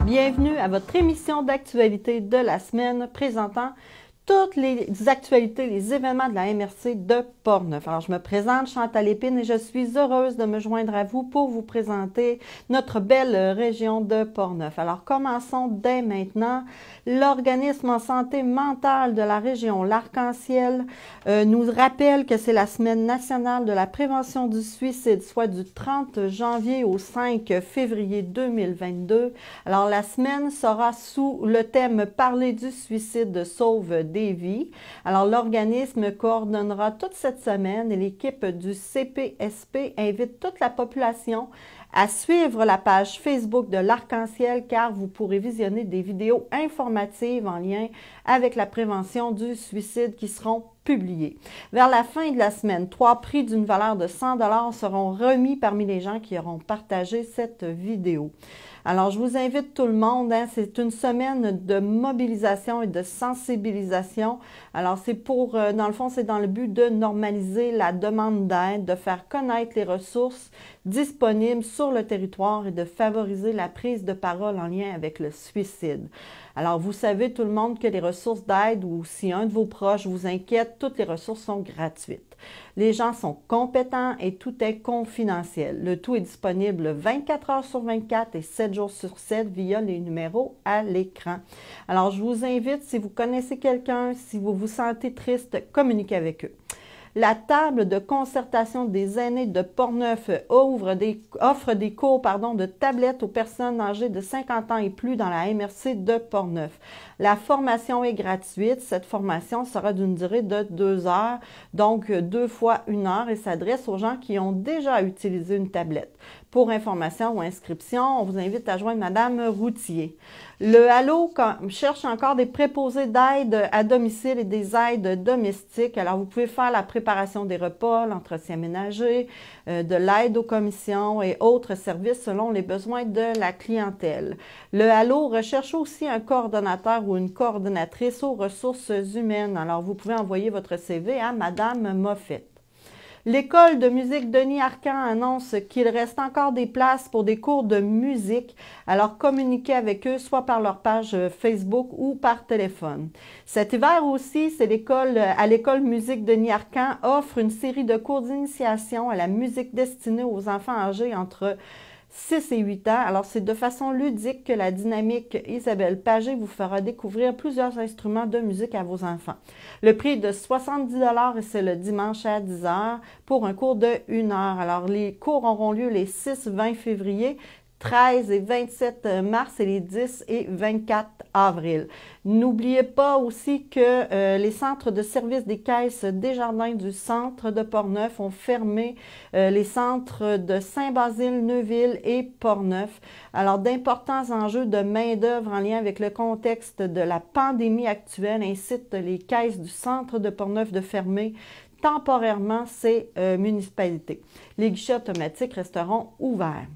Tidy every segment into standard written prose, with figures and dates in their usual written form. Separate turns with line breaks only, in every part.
Bienvenue à votre émission d'actualité de la semaine présentant toutes les actualités, les événements de la MRC de Portneuf. Alors, je me présente, Chantal Lépine, et je suis heureuse de me joindre à vous pour vous présenter notre belle région de Portneuf. Alors, commençons dès maintenant. L'organisme en santé mentale de la région, l'Arc-en-Ciel, nous rappelle que c'est la semaine nationale de la prévention du suicide, soit du 30 janvier au 5 février 2022. Alors, la semaine sera sous le thème « Parler du suicide sauve des vies ». Alors, l'organisme coordonnera toute cette semaine et l'équipe du CPSP invite toute la population à suivre la page Facebook de l'Arc-en-Ciel car vous pourrez visionner des vidéos informatives en lien avec la prévention du suicide qui seront publiées. Vers la fin de la semaine, 3 prix d'une valeur de 100 $ seront remis parmi les gens qui auront partagé cette vidéo. Alors, je vous invite tout le monde, c'est une semaine de mobilisation et de sensibilisation. Alors, c'est pour, dans le fond, c'est dans le but de normaliser la demande d'aide, de faire connaître les ressources disponibles sur le territoire et de favoriser la prise de parole en lien avec le suicide. Alors, vous savez tout le monde que les ressources d'aide ou si un de vos proches vous inquiète, toutes les ressources sont gratuites. Les gens sont compétents et tout est confidentiel. Le tout est disponible 24 heures sur 24 et 7 jours sur 7 via les numéros à l'écran. Alors, je vous invite, si vous connaissez quelqu'un, si vous vous sentez triste, communiquez avec eux. La table de concertation des aînés de Portneuf offre des cours de tablettes aux personnes âgées de 50 ans et plus dans la MRC de Portneuf. La formation est gratuite. Cette formation sera d'une durée de 2 heures, donc 2 fois 1 heure et s'adresse aux gens qui ont déjà utilisé une tablette. Pour information ou inscription, on vous invite à joindre Madame Routier. Le Halo cherche encore des préposés d'aide à domicile et des aides domestiques. Alors, vous pouvez faire la préparation des repas, l'entretien ménager, de l'aide aux commissions et autres services selon les besoins de la clientèle. Le Halo recherche aussi un coordonnateur ou une coordonnatrice aux ressources humaines. Alors, vous pouvez envoyer votre CV à Madame Moffett. L'École de musique Denis Arcand annonce qu'il reste encore des places pour des cours de musique. Alors, communiquez avec eux soit par leur page Facebook ou par téléphone. Cet hiver aussi, c'est l'École musique Denis Arcand offre une série de cours d'initiation à la musique destinée aux enfants âgés entre 6 et 8 ans. Alors, c'est de façon ludique que la dynamique Isabelle Pagé vous fera découvrir plusieurs instruments de musique à vos enfants. Le prix est de 70 $ et c'est le dimanche à 10 h pour un cours de 1 heure. Alors, les cours auront lieu les 6, 20 février, 13 et 27 mars et les 10 et 24 avril. N'oubliez pas aussi que les centres de services des caisses Desjardins du centre de Portneuf ont fermé les centres de Saint-Basile, Neuville et Portneuf. Alors, d'importants enjeux de main-d'œuvre en lien avec le contexte de la pandémie actuelle incitent les caisses du centre de Portneuf de fermer temporairement ces municipalités. Les guichets automatiques resteront ouverts.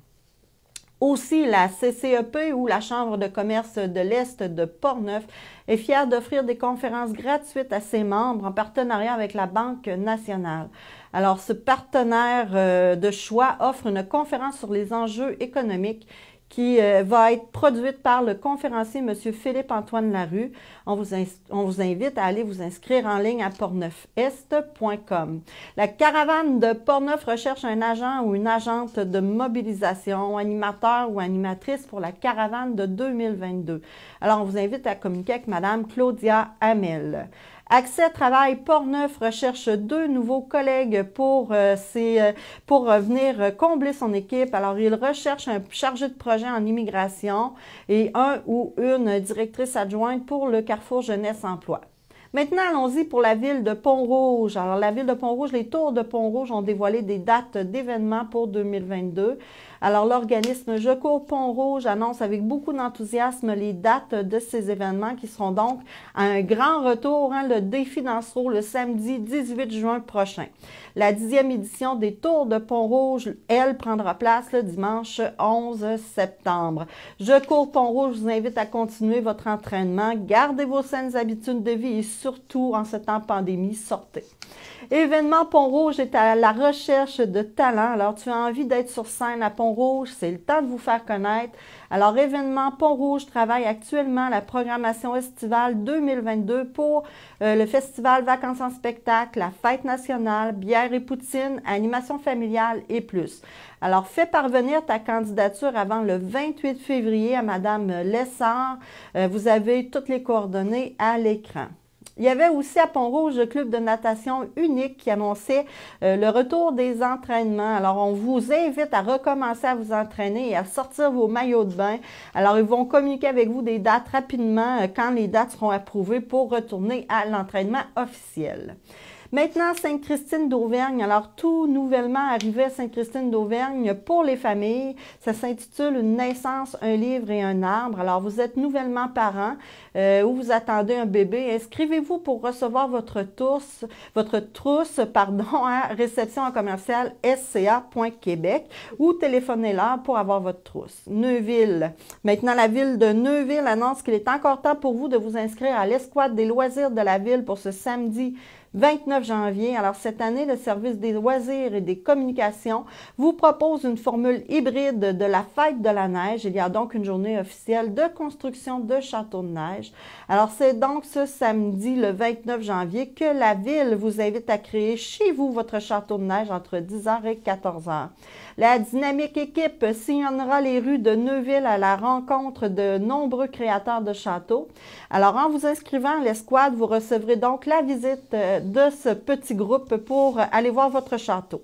Aussi, la CCEP ou la Chambre de commerce de l'Est de Portneuf est fière d'offrir des conférences gratuites à ses membres en partenariat avec la Banque nationale. Alors, ce partenaire de choix offre une conférence sur les enjeux économiques qui va être produite par le conférencier M. Philippe-Antoine Larue. On vous invite à aller vous inscrire en ligne à portneufest.com. La caravane de Portneuf recherche un agent ou une agente de mobilisation, animateur ou animatrice pour la caravane de 2022. Alors, on vous invite à communiquer avec Mme Claudia Hamel. Accès Travail Portneuf recherche 2 nouveaux collègues pour venir combler son équipe. Alors, il recherche un chargé de projet en immigration et un ou une directrice adjointe pour le Carrefour Jeunesse Emploi. Maintenant, allons-y pour la ville de Pont-Rouge. Alors, la ville de Pont-Rouge, les tours de Pont-Rouge ont dévoilé des dates d'événements pour 2022. Alors, l'organisme Je cours Pont-Rouge annonce avec beaucoup d'enthousiasme les dates de ces événements qui seront donc à un grand retour, le défi Dansereau le samedi 18 juin prochain. La 10e édition des Tours de Pont-Rouge, elle, prendra place le dimanche 11 septembre. Je cours Pont-Rouge vous invite à continuer votre entraînement, gardez vos saines habitudes de vie et surtout, en ce temps pandémie, sortez. Événement Pont-Rouge est à la recherche de talents. Alors, tu as envie d'être sur scène à Pont-Rouge, c'est le temps de vous faire connaître. Alors, Événement Pont-Rouge travaille actuellement à la programmation estivale 2022 pour le festival Vacances en spectacle, la fête nationale, bière et poutine, animation familiale et plus. Alors, fais parvenir ta candidature avant le 28 février à Madame Lessard. Vous avez toutes les coordonnées à l'écran. Il y avait aussi à Pont-Rouge le club de natation unique qui annonçait le retour des entraînements. Alors, on vous invite à recommencer à vous entraîner et à sortir vos maillots de bain. Alors, ils vont communiquer avec vous des dates rapidement quand les dates seront approuvées pour retourner à l'entraînement officiel. Maintenant, Sainte-Christine d'Auvergne. Alors, tout nouvellement arrivé à Sainte-Christine d'Auvergne pour les familles. Ça s'intitule « Une naissance, un livre et un arbre ». Alors, vous êtes nouvellement parents ou vous attendez un bébé. Inscrivez-vous pour recevoir votre trousse à réception@sca.québec ou téléphonez-leur pour avoir votre trousse. Neuville. Maintenant, la ville de Neuville annonce qu'il est encore temps pour vous de vous inscrire à l'escouade des loisirs de la ville pour ce samedi 29 janvier. Alors, cette année, le service des loisirs et des communications vous propose une formule hybride de la fête de la neige. Il y a donc une journée officielle de construction de châteaux de neige. Alors, c'est donc ce samedi, le 29 janvier, que la ville vous invite à créer chez vous votre château de neige entre 10h et 14h. La dynamique équipe sillonnera les rues de Neuville à la rencontre de nombreux créateurs de châteaux. Alors, en vous inscrivant à l'escouade, vous recevrez donc la visite de ce petit groupe pour aller voir votre château.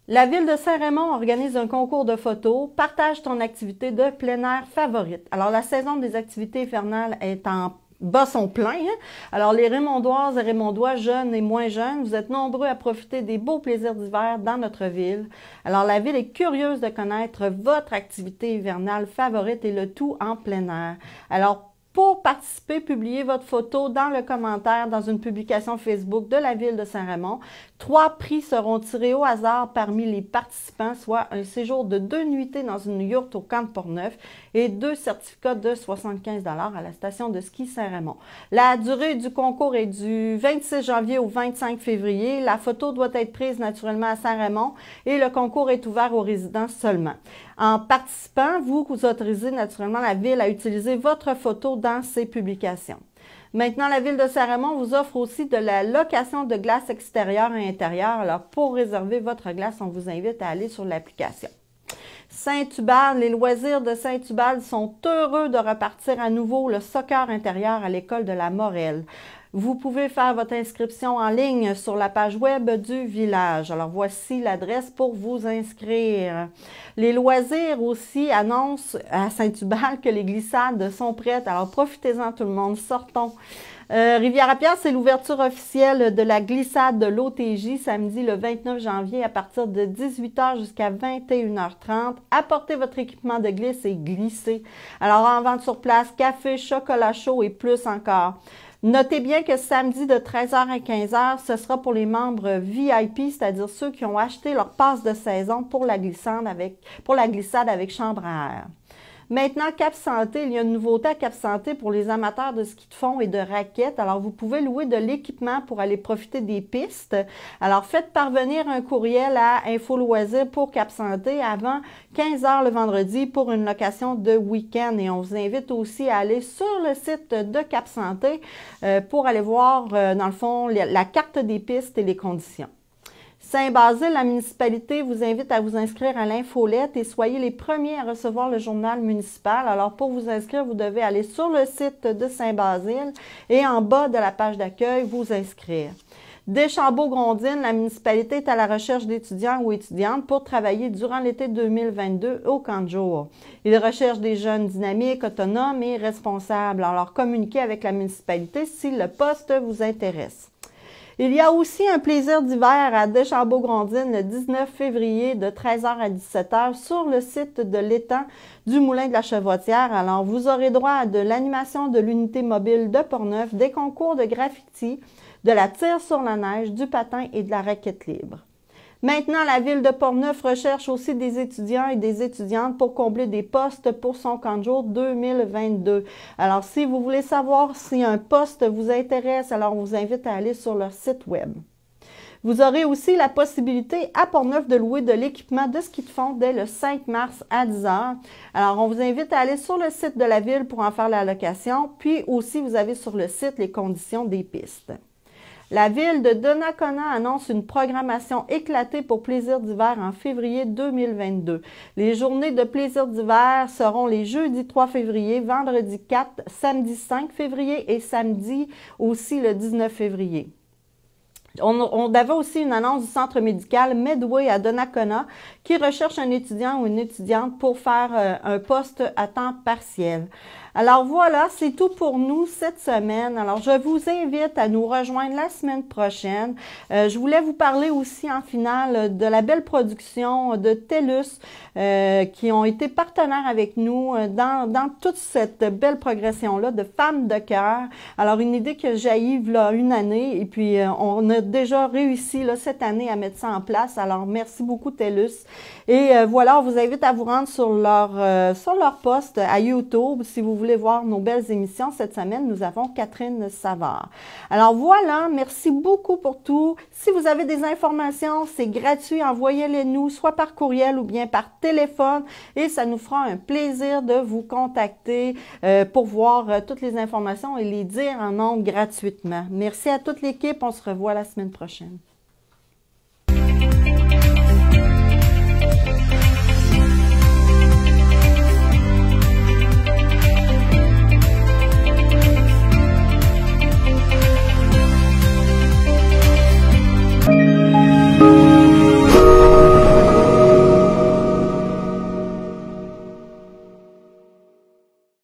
La ville de Saint-Raymond organise un concours de photos. Partage ton activité de plein air favorite. Alors, la saison des activités hivernales est en bat son plein. Hein? Alors, les Raymondoises et Raymondois, jeunes et moins jeunes, vous êtes nombreux à profiter des beaux plaisirs d'hiver dans notre ville. Alors, la ville est curieuse de connaître votre activité hivernale favorite et le tout en plein air. Alors, pour participer, publiez votre photo dans le commentaire dans une publication Facebook de la ville de Saint-Raymond. 3 prix seront tirés au hasard parmi les participants, soit un séjour de 2 nuitées dans une yourte au camp de Portneuf et 2 certificats de 75 $ à la station de ski Saint-Raymond. La durée du concours est du 26 janvier au 25 février. La photo doit être prise naturellement à Saint-Raymond et le concours est ouvert aux résidents seulement. En participant, vous autorisez naturellement la ville à utiliser votre photo dans ses publications. Maintenant, la ville de Saint-Raymond vous offre aussi de la location de glace extérieure et intérieure. Alors, pour réserver votre glace, on vous invite à aller sur l'application. Saint-Hubert, les loisirs de Saint-Hubert sont heureux de repartir à nouveau le soccer intérieur à l'école de la Morelle. Vous pouvez faire votre inscription en ligne sur la page web du village. Alors, voici l'adresse pour vous inscrire. Les loisirs aussi annoncent à Saint-Hubert que les glissades sont prêtes. Alors, profitez-en tout le monde, sortons. Rivière-à-Pierre, c'est l'ouverture officielle de la glissade de l'OTJ samedi le 29 janvier à partir de 18h jusqu'à 21h30. Apportez votre équipement de glisse et glissez. Alors, en vente sur place, café, chocolat chaud et plus encore. Notez bien que samedi de 13h à 15h, ce sera pour les membres VIP, c'est-à-dire ceux qui ont acheté leur passe de saison pour la glissade avec chambre à air. Maintenant, Cap Santé, il y a une nouveauté à Cap Santé pour les amateurs de ski de fond et de raquettes. Alors, vous pouvez louer de l'équipement pour aller profiter des pistes. Alors, faites parvenir un courriel à Info Loisirs pour Cap Santé avant 15h le vendredi pour une location de week-end. Et on vous invite aussi à aller sur le site de Cap Santé pour aller voir, dans le fond, la carte des pistes et les conditions. Saint-Basile, la municipalité vous invite à vous inscrire à l'infolette et soyez les premiers à recevoir le journal municipal. Alors, pour vous inscrire, vous devez aller sur le site de Saint-Basile et en bas de la page d'accueil, vous inscrire. Deschambault-Grondines, la municipalité est à la recherche d'étudiants ou étudiantes pour travailler durant l'été 2022 au camp de jour. Ils recherchent des jeunes dynamiques, autonomes et responsables. Alors, communiquez avec la municipalité si le poste vous intéresse. Il y a aussi un plaisir d'hiver à Deschambault-Grondines le 19 février de 13h à 17h sur le site de l'étang du Moulin de la Chevrotière. Alors, vous aurez droit à de l'animation de l'unité mobile de Portneuf, des concours de graffiti, de la tire sur la neige, du patin et de la raquette libre. Maintenant, la ville de Portneuf recherche aussi des étudiants et des étudiantes pour combler des postes pour son camp de jour 2022. Alors, si vous voulez savoir si un poste vous intéresse, alors on vous invite à aller sur leur site web. Vous aurez aussi la possibilité à Portneuf de louer de l'équipement de ski de fond dès le 5 mars à 10 h. Alors, on vous invite à aller sur le site de la ville pour en faire la location, puis aussi vous avez sur le site les conditions des pistes. La ville de Donnacona annonce une programmation éclatée pour plaisir d'hiver en février 2022. Les journées de plaisir d'hiver seront les jeudis 3 février, vendredi 4, samedi 5 février et samedi aussi le 19 février. On avait aussi une annonce du centre médical Medway à Donnacona qui recherche un étudiant ou une étudiante pour faire un poste à temps partiel. Alors voilà, c'est tout pour nous cette semaine. Alors je vous invite à nous rejoindre la semaine prochaine. Je voulais vous parler aussi en finale de la belle production de TELUS qui ont été partenaires avec nous dans toute cette belle progression-là de femmes de cœur. Alors une idée que jaillit il y a une année et puis on a déjà réussi là, cette année à mettre ça en place. Alors merci beaucoup TELUS. Et voilà, on vous invite à vous rendre sur leur post à YouTube si vous voulez voir nos belles émissions. Cette semaine, nous avons Catherine Savard. Alors voilà, merci beaucoup pour tout. Si vous avez des informations, c'est gratuit, envoyez-les nous, soit par courriel ou bien par téléphone et ça nous fera un plaisir de vous contacter pour voir toutes les informations et les dire en ondes gratuitement. Merci à toute l'équipe, on se revoit la semaine prochaine.